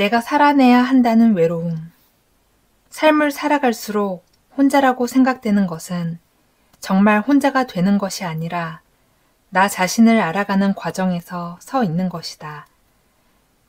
내가 살아내야 한다는 외로움. 삶을 살아갈수록 혼자라고 생각되는 것은 정말 혼자가 되는 것이 아니라 나 자신을 알아가는 과정에서 서 있는 것이다.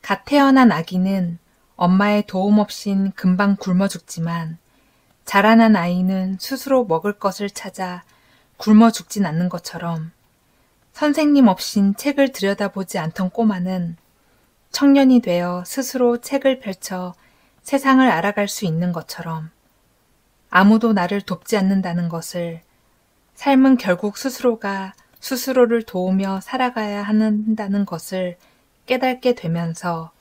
갓 태어난 아기는 엄마의 도움 없인 금방 굶어 죽지만 자라난 아이는 스스로 먹을 것을 찾아 굶어 죽진 않는 것처럼 선생님 없인 책을 들여다보지 않던 꼬마는 청년이 되어 스스로 책을 펼쳐 세상을 알아갈 수 있는 것처럼 아무도 나를 돕지 않는다는 것을, 삶은 결국 스스로가 스스로를 도우며 살아가야 한다는 것을 깨닫게 되면서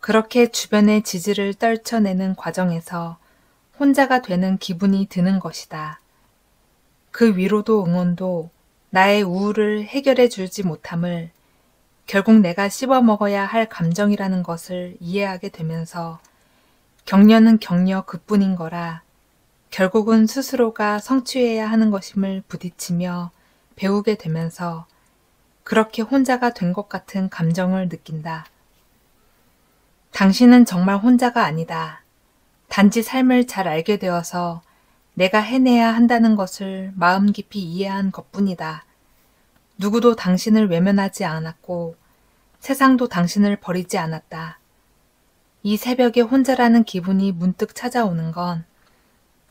그렇게 주변의 지지를 떨쳐내는 과정에서 혼자가 되는 기분이 드는 것이다. 그 위로도 응원도 나의 우울을 해결해 주지 못함을 결국 내가 씹어먹어야 할 감정이라는 것을 이해하게 되면서 격려는 격려 그뿐인 거라 결국은 스스로가 성취해야 하는 것임을 부딪히며 배우게 되면서 그렇게 혼자가 된 것 같은 감정을 느낀다. 당신은 정말 혼자가 아니다. 단지 삶을 잘 알게 되어서 내가 해내야 한다는 것을 마음 깊이 이해한 것뿐이다. 누구도 당신을 외면하지 않았고 세상도 당신을 버리지 않았다. 이 새벽에 혼자라는 기분이 문득 찾아오는 건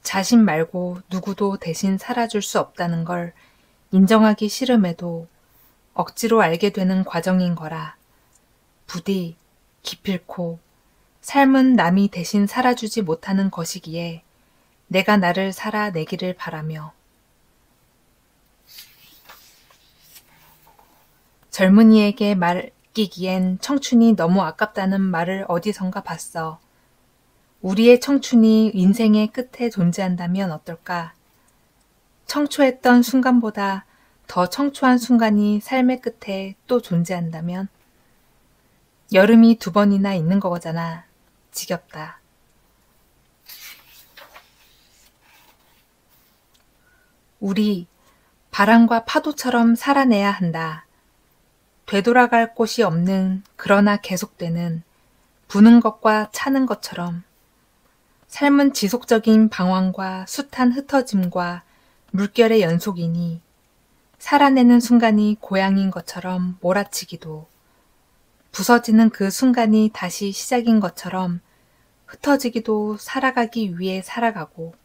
자신 말고 누구도 대신 살아줄 수 없다는 걸 인정하기 싫음에도 억지로 알게 되는 과정인 거라. 부디 기필코 삶은 남이 대신 살아주지 못하는 것이기에 내가 나를 살아내기를 바라며. 젊은이에게 맡기기엔 청춘이 너무 아깝다는 말을 어디선가 봤어. 우리의 청춘이 인생의 끝에 존재한다면 어떨까? 청초했던 순간보다 더 청초한 순간이 삶의 끝에 또 존재한다면? 여름이 2번이나 있는 거잖아. 지겹다. 우리 바람과 파도처럼 살아내야 한다. 되돌아갈 곳이 없는 그러나 계속되는 부는 것과 차는 것처럼 삶은 지속적인 방황과 숱한 흩어짐과 물결의 연속이니 살아내는 순간이 고향인 것처럼 몰아치기도 부서지는 그 순간이 다시 시작인 것처럼 흩어지기도 살아가기 위해 살아가고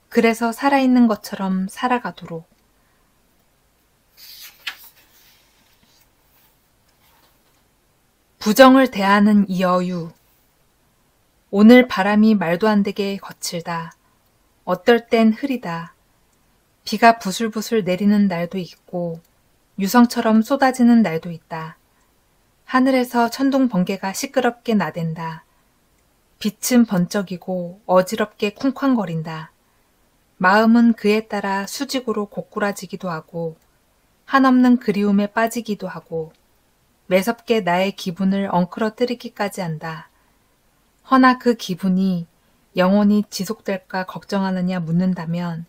그래서 살아있는 것처럼 살아가도록 부정을 대하는 이 여유. 오늘 바람이 말도 안 되게 거칠다. 어떨 땐 흐리다. 비가 부슬부슬 내리는 날도 있고 유성처럼 쏟아지는 날도 있다. 하늘에서 천둥 번개가 시끄럽게 나댄다. 빛은 번쩍이고 어지럽게 쿵쾅거린다. 마음은 그에 따라 수직으로 고꾸라지기도 하고 한없는 그리움에 빠지기도 하고 매섭게 나의 기분을 엉클어뜨리기까지 한다. 허나 그 기분이 영원히 지속될까 걱정하느냐 묻는다면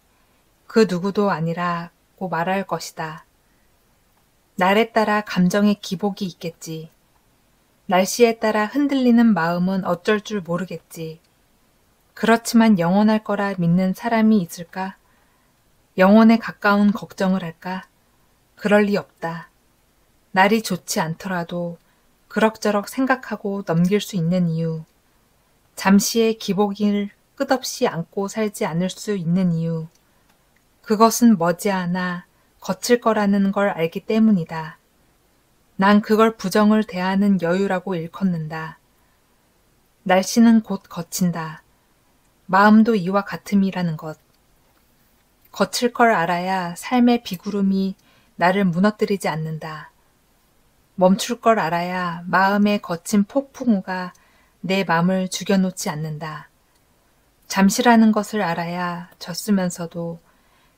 그 누구도 아니라고 말할 것이다. 날에 따라 감정의 기복이 있겠지. 날씨에 따라 흔들리는 마음은 어쩔 줄 모르겠지. 그렇지만 영원할 거라 믿는 사람이 있을까? 영원에 가까운 걱정을 할까? 그럴 리 없다. 날이 좋지 않더라도 그럭저럭 생각하고 넘길 수 있는 이유, 잠시의 기복을 끝없이 안고 살지 않을 수 있는 이유, 그것은 머지않아 거칠 거라는 걸 알기 때문이다. 난 그걸 부정을 대하는 여유라고 일컫는다. 날씨는 곧 거친다. 마음도 이와 같음이라는 것. 거칠 걸 알아야 삶의 비구름이 나를 무너뜨리지 않는다. 멈출 걸 알아야 마음의 거친 폭풍우가 내 맘을 죽여놓지 않는다. 잠시라는 것을 알아야 졌으면서도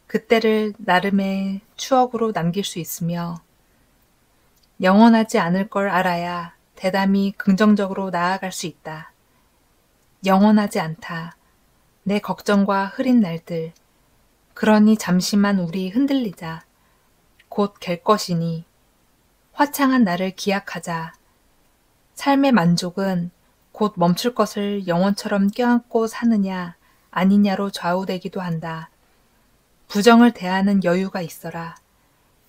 그때를 나름의 추억으로 남길 수 있으며 영원하지 않을 걸 알아야 대담히 긍정적으로 나아갈 수 있다. 영원하지 않다. 내 걱정과 흐린 날들. 그러니 잠시만 우리 흔들리자. 곧 갤 것이니 화창한 나를 기약하자. 삶의 만족은 곧 멈출 것을 영원처럼 껴안고 사느냐 아니냐로 좌우되기도 한다. 부정을 대하는 여유가 있어라.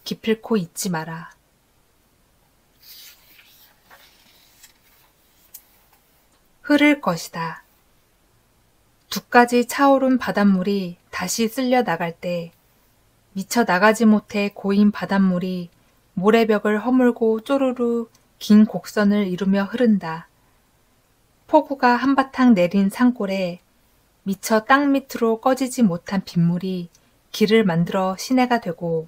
기필코 잊지 마라. 흐를 것이다. 두 가지 차오른 바닷물이 다시 쓸려 나갈 때 미쳐 나가지 못해 고인 바닷물이 모래벽을 허물고 쪼르르 긴 곡선을 이루며 흐른다. 폭우가 한바탕 내린 산골에 미처 땅 밑으로 꺼지지 못한 빗물이 길을 만들어 시내가 되고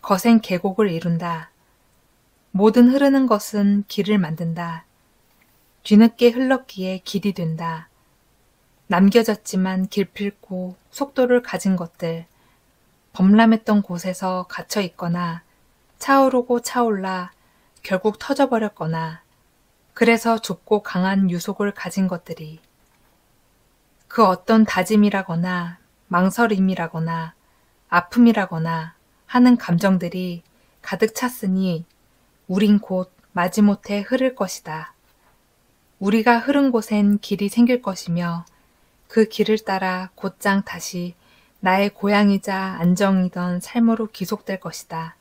거센 계곡을 이룬다. 모든 흐르는 것은 길을 만든다. 뒤늦게 흘렀기에 길이 된다. 남겨졌지만 길필고 속도를 가진 것들, 범람했던 곳에서 갇혀 있거나 차오르고 차올라 결국 터져버렸거나 그래서 좁고 강한 유속을 가진 것들이 그 어떤 다짐이라거나 망설임이라거나 아픔이라거나 하는 감정들이 가득 찼으니 우린 곧 마지못해 흐를 것이다. 우리가 흐른 곳엔 길이 생길 것이며 그 길을 따라 곧장 다시 나의 고향이자 안정이던 삶으로 귀속될 것이다.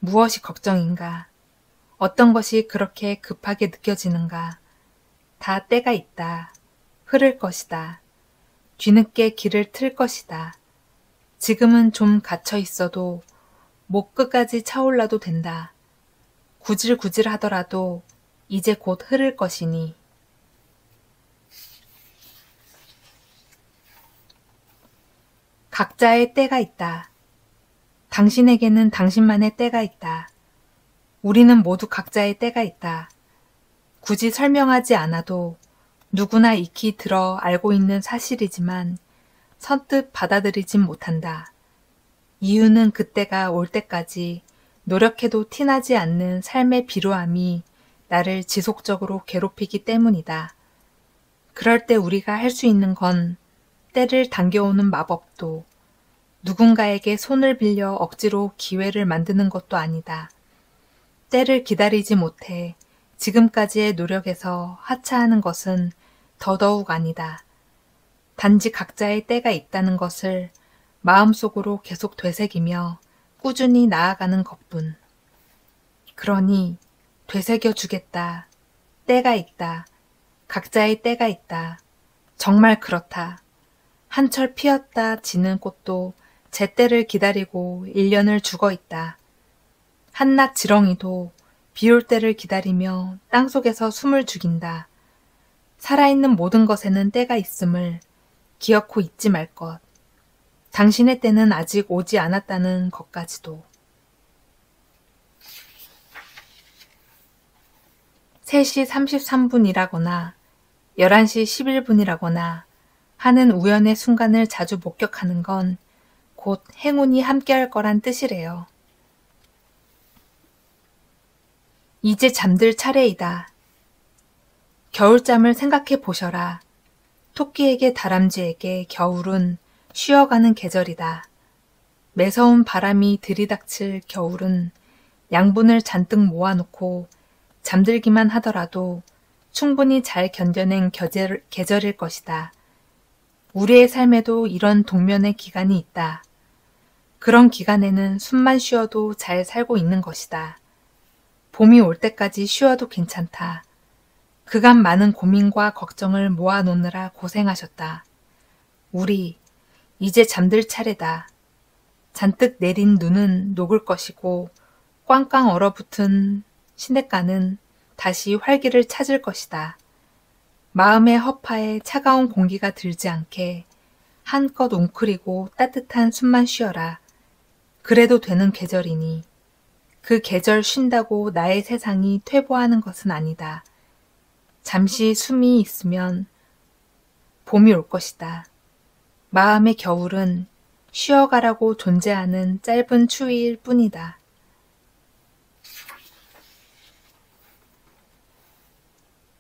무엇이 걱정인가? 어떤 것이 그렇게 급하게 느껴지는가? 다 때가 있다. 흐를 것이다. 뒤늦게 길을 틀 것이다. 지금은 좀 갇혀 있어도 목 끝까지 차올라도 된다. 구질구질 하더라도 이제 곧 흐를 것이니. 각자의 때가 있다. 당신에게는 당신만의 때가 있다. 우리는 모두 각자의 때가 있다. 굳이 설명하지 않아도 누구나 익히 들어 알고 있는 사실이지만 선뜻 받아들이진 못한다. 이유는 그때가 올 때까지 노력해도 티나지 않는 삶의 비루함이 나를 지속적으로 괴롭히기 때문이다. 그럴 때 우리가 할 수 있는 건 때를 당겨오는 마법도 누군가에게 손을 빌려 억지로 기회를 만드는 것도 아니다. 때를 기다리지 못해 지금까지의 노력에서 하차하는 것은 더더욱 아니다. 단지 각자의 때가 있다는 것을 마음속으로 계속 되새기며 꾸준히 나아가는 것뿐. 그러니 되새겨 주겠다. 때가 있다. 각자의 때가 있다. 정말 그렇다. 한철 피었다 지는 꽃도 제때를 기다리고 1년을 죽어 있다. 한낮 지렁이도 비올 때를 기다리며 땅속에서 숨을 죽인다. 살아있는 모든 것에는 때가 있음을 기억코 잊지 말 것. 당신의 때는 아직 오지 않았다는 것까지도. 3시 33분이라거나 11시 11분이라거나 하는 우연의 순간을 자주 목격하는 건 곧 행운이 함께할 거란 뜻이래요. 이제 잠들 차례이다. 겨울잠을 생각해 보셔라. 토끼에게 다람쥐에게 겨울은 쉬어가는 계절이다. 매서운 바람이 들이닥칠 겨울은 양분을 잔뜩 모아놓고 잠들기만 하더라도 충분히 잘 견뎌낸 계절일 것이다. 우리의 삶에도 이런 동면의 기간이 있다. 그런 기간에는 숨만 쉬어도 잘 살고 있는 것이다. 봄이 올 때까지 쉬어도 괜찮다. 그간 많은 고민과 걱정을 모아놓느라 고생하셨다. 우리 이제 잠들 차례다. 잔뜩 내린 눈은 녹을 것이고 꽝꽝 얼어붙은 시냇가는 다시 활기를 찾을 것이다. 마음의 허파에 차가운 공기가 들지 않게 한껏 웅크리고 따뜻한 숨만 쉬어라. 그래도 되는 계절이니 그 계절 쉰다고 나의 세상이 퇴보하는 것은 아니다. 잠시 숨이 있으면 봄이 올 것이다. 마음의 겨울은 쉬어가라고 존재하는 짧은 추위일 뿐이다.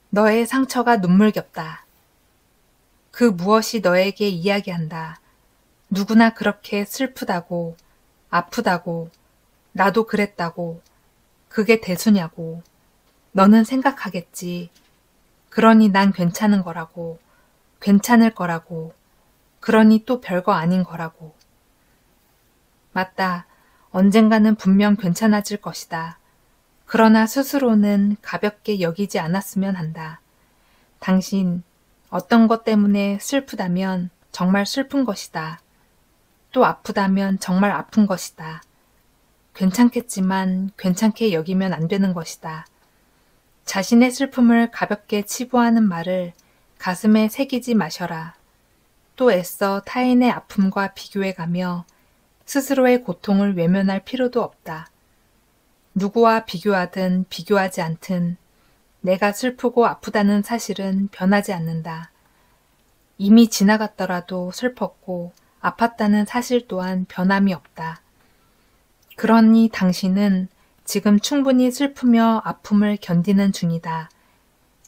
너의 상처가 눈물겹다. 그 무엇이 너에게 이야기한다. 누구나 그렇게 슬프다고, 아프다고, 나도 그랬다고, 그게 대수냐고. 너는 생각하겠지. 그러니 난 괜찮은 거라고, 괜찮을 거라고, 그러니 또 별거 아닌 거라고. 맞다. 언젠가는 분명 괜찮아질 것이다. 그러나 스스로는 가볍게 여기지 않았으면 한다. 당신, 어떤 것 때문에 슬프다면 정말 슬픈 것이다. 또 아프다면 정말 아픈 것이다. 괜찮겠지만 괜찮게 여기면 안 되는 것이다. 자신의 슬픔을 가볍게 치부하는 말을 가슴에 새기지 마셔라. 또 애써 타인의 아픔과 비교해가며 스스로의 고통을 외면할 필요도 없다. 누구와 비교하든 비교하지 않든 내가 슬프고 아프다는 사실은 변하지 않는다. 이미 지나갔더라도 슬펐고 아팠다는 사실 또한 변함이 없다. 그러니 당신은 지금 충분히 슬프며 아픔을 견디는 중이다.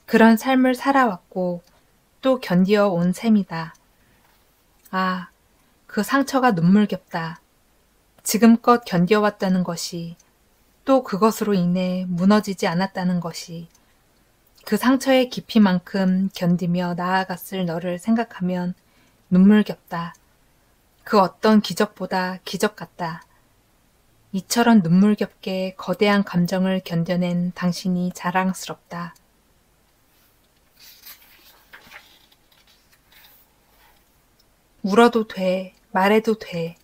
그런 삶을 살아왔고 또 견디어 온 셈이다. 아, 그 상처가 눈물겹다. 지금껏 견뎌왔다는 것이 또 그것으로 인해 무너지지 않았다는 것이 그 상처의 깊이만큼 견디며 나아갔을 너를 생각하면 눈물겹다. 그 어떤 기적보다 기적 같다. 이처럼 눈물겹게 거대한 감정을 견뎌낸 당신이 자랑스럽다. 울어도 돼, 말해도 돼.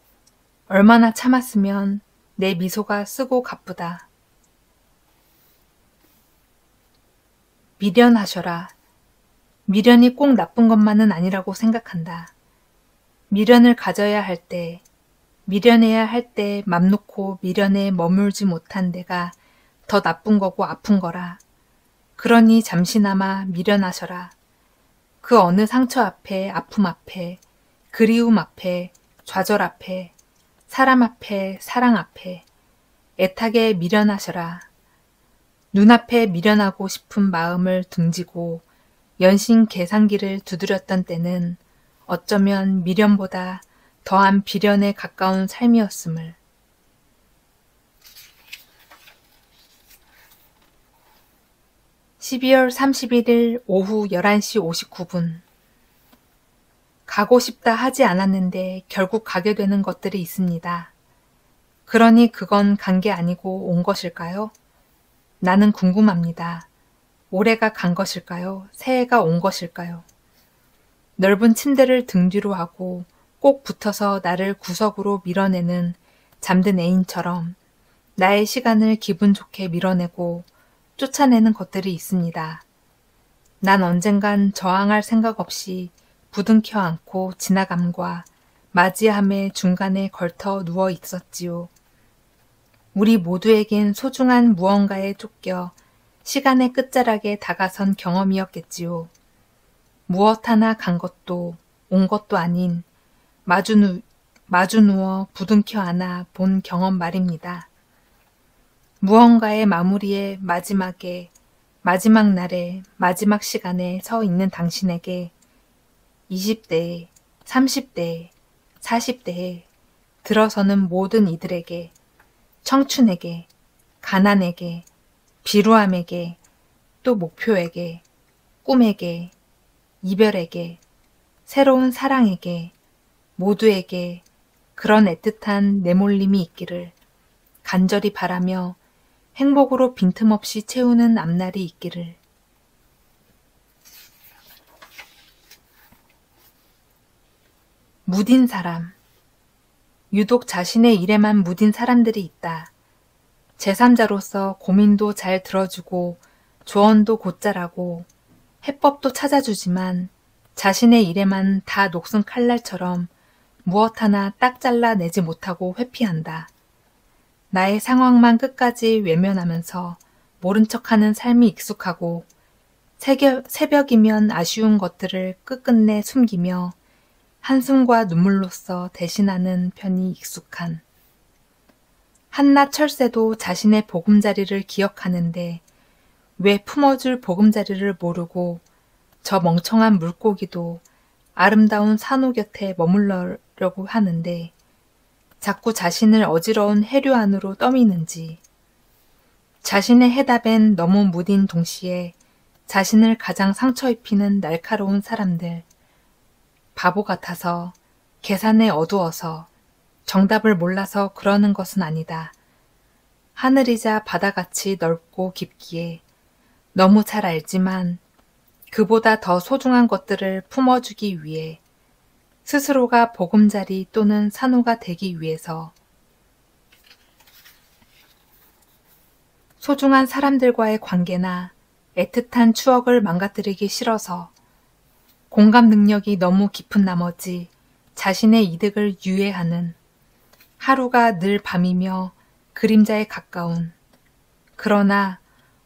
얼마나 참았으면 내 미소가 쓰고 가쁘다. 미련하셔라. 미련이 꼭 나쁜 것만은 아니라고 생각한다. 미련을 가져야 할 때, 미련해야 할 때 맘 놓고 미련에 머물지 못한 내가 더 나쁜 거고 아픈 거라. 그러니 잠시나마 미련하셔라. 그 어느 상처 앞에, 아픔 앞에, 그리움 앞에, 좌절 앞에, 사람 앞에, 사랑 앞에 애타게 미련하셔라. 눈앞에 미련하고 싶은 마음을 등지고 연신 계산기를 두드렸던 때는 어쩌면 미련보다 더한 비련에 가까운 삶이었음을. 12월 31일 오후 11시 59분. 가고 싶다 하지 않았는데 결국 가게 되는 것들이 있습니다. 그러니 그건 간 게 아니고 온 것일까요? 나는 궁금합니다. 올해가 간 것일까요? 새해가 온 것일까요? 넓은 침대를 등 뒤로 하고 꼭 붙어서 나를 구석으로 밀어내는 잠든 애인처럼 나의 시간을 기분 좋게 밀어내고 쫓아내는 것들이 있습니다. 난 언젠간 저항할 생각 없이 부둥켜 안고 지나감과 맞이함의 중간에 걸터 누워 있었지요. 우리 모두에겐 소중한 무언가에 쫓겨 시간의 끝자락에 다가선 경험이었겠지요. 무엇 하나 간 것도 온 것도 아닌 마주 누워 부둥켜 안아 본 경험 말입니다. 무언가의 마무리의 마지막에, 마지막 날에, 마지막 시간에 서 있는 당신에게 20대에, 30대에, 40대에 들어서는 모든 이들에게, 청춘에게, 가난에게, 비루함에게, 또 목표에게, 꿈에게, 이별에게, 새로운 사랑에게, 모두에게 그런 애틋한 내몰림이 있기를 간절히 바라며 행복으로 빈틈없이 채우는 앞날이 있기를. 무딘 사람. 유독 자신의 일에만 무딘 사람들이 있다. 제3자로서 고민도 잘 들어주고 조언도 곧잘하고 해법도 찾아주지만 자신의 일에만 다 녹슨 칼날처럼 무엇 하나 딱 잘라내지 못하고 회피한다. 나의 상황만 끝까지 외면하면서 모른 척하는 삶이 익숙하고 새벽이면 아쉬운 것들을 끝끝내 숨기며 한숨과 눈물로써 대신하는 편이 익숙한. 한낱 철새도 자신의 보금자리를 기억하는데 왜 품어줄 보금자리를 모르고 저 멍청한 물고기도 아름다운 산호 곁에 머물러려고 하는데 자꾸 자신을 어지러운 해류 안으로 떠미는지. 자신의 해답엔 너무 무딘 동시에 자신을 가장 상처 입히는 날카로운 사람들, 바보 같아서, 계산에 어두워서, 정답을 몰라서 그러는 것은 아니다. 하늘이자 바다같이 넓고 깊기에 너무 잘 알지만 그보다 더 소중한 것들을 품어주기 위해 스스로가 보금자리 또는 산호가 되기 위해서 소중한 사람들과의 관계나 애틋한 추억을 망가뜨리기 싫어서 공감 능력이 너무 깊은 나머지 자신의 이득을 유예하는 하루가 늘 밤이며 그림자에 가까운 그러나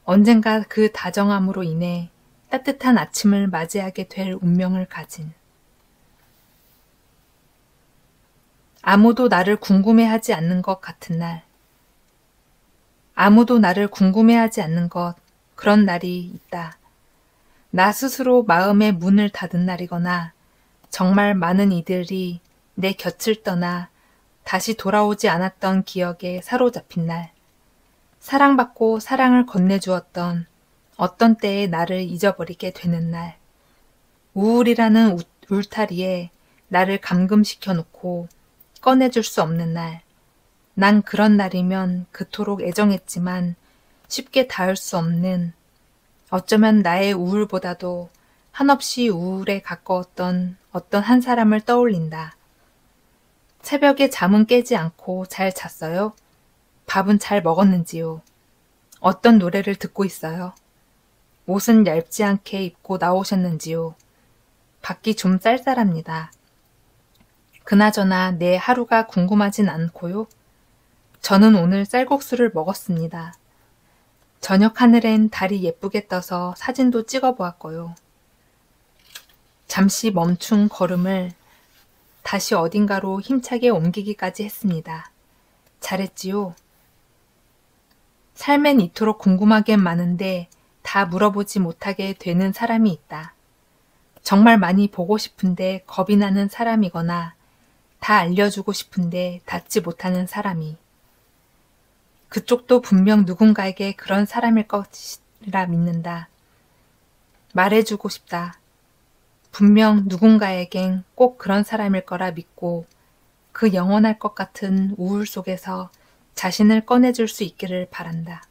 언젠가 그 다정함으로 인해 따뜻한 아침을 맞이하게 될 운명을 가진 아무도 나를 궁금해하지 않는 것 같은 날 아무도 나를 궁금해하지 않는 것 그런 날이 있다. 나 스스로 마음의 문을 닫은 날이거나 정말 많은 이들이 내 곁을 떠나 다시 돌아오지 않았던 기억에 사로잡힌 날 사랑받고 사랑을 건네주었던 어떤 때의 나를 잊어버리게 되는 날 우울이라는 울타리에 나를 감금시켜 놓고 꺼내줄 수 없는 날 난 그런 날이면 그토록 애정했지만 쉽게 닿을 수 없는 어쩌면 나의 우울보다도 한없이 우울에 가까웠던 어떤 한 사람을 떠올린다. 새벽에 잠은 깨지 않고 잘 잤어요? 밥은 잘 먹었는지요? 어떤 노래를 듣고 있어요? 옷은 얇지 않게 입고 나오셨는지요? 밖이 좀 쌀쌀합니다. 그나저나 내 하루가 궁금하진 않고요. 저는 오늘 쌀국수를 먹었습니다. 저녁 하늘엔 달이 예쁘게 떠서 사진도 찍어보았고요. 잠시 멈춘 걸음을 다시 어딘가로 힘차게 옮기기까지 했습니다. 잘했지요? 삶엔 이토록 궁금하게 많은데 다 물어보지 못하게 되는 사람이 있다. 정말 많이 보고 싶은데 겁이 나는 사람이거나 다 알려주고 싶은데 닿지 못하는 사람이. 그쪽도 분명 누군가에게 그런 사람일 것이라 믿는다. 말해주고 싶다. 분명 누군가에겐 꼭 그런 사람일 거라 믿고 그 영원할 것 같은 우울 속에서 자신을 꺼내줄 수 있기를 바란다.